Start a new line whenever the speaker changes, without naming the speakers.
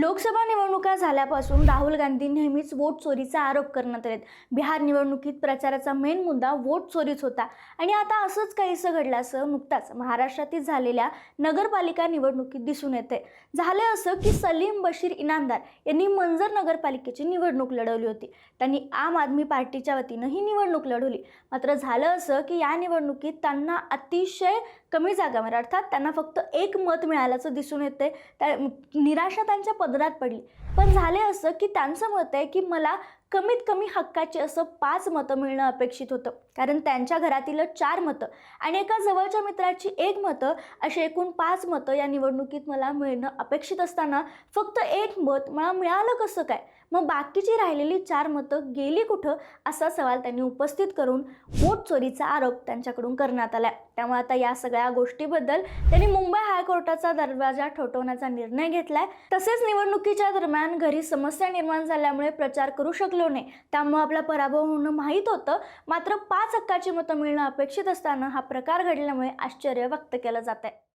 लोकसभा निवडणुका झाल्यापासून राहुल गांधी नेहमीच वोट चोरीचा आरोप करण्यात आलेत। बिहार निवडणुकीत प्रचाराचा मेन मुद्दा वोट चोरीच होता आणि आता असंच काहीसं घडलं असं नुकताच महाराष्ट्रातील झालेल्या नगरपालिका निवडणुकीत दिसून येते। झाले असं की सलीम बशीर इनामदार यांनी मंजर नगरपालिकेची निवडणूक लढवली होती। त्यांनी आम आदमी पार्टीच्या वतीनं ही निवडणूक लढवली। मात्र झालं असं की या निवडणुकीत त्यांना अतिशय कमी जागांवर अर्थात त्यांना फक्त 1 मत मिळाल्याचं दिसून येते। निराशा त्यांच्या पदरात पडली। पण झाले असं की त्यांचं मत आहे की मला कमीत कमी हक्काचे असं 5 मतं मिळणं अपेक्षित होतं, कारण त्यांच्या घरातील 4 मतं आणि एका जवळच्या मित्राची 1 मतं अशी एकूण 5 मतं या निवडणुकीत मला मिळणं अपेक्षित असताना फक्त 1 मत मला मिळालं कसं काय? मग बाकीची राहिलेली 4 मतं गेली कुठं, असा सवाल त्यांनी उपस्थित करून वोट चोरीचा आरोप त्यांच्याकडून करण्यात आला। त्यामुळे आता या सगळ्या गोष्टीबद्दल त्यांनी मुंबई हायकोर्टाचा दरवाजा ठोठावण्याचा निर्णय घेतलाय। तसेच निवडणुकीच्या दरम्यान घरी समस्या निर्माण झाल्यामुळे प्रचार करू शकलो नाही, त्यामुळे आपला पराभव होणं माहीत होतं। मात्र 5 हक्काची मतं मिळणं अपेक्षित असताना हा प्रकार घडल्यामुळे आश्चर्य व्यक्त केलं जात आहे।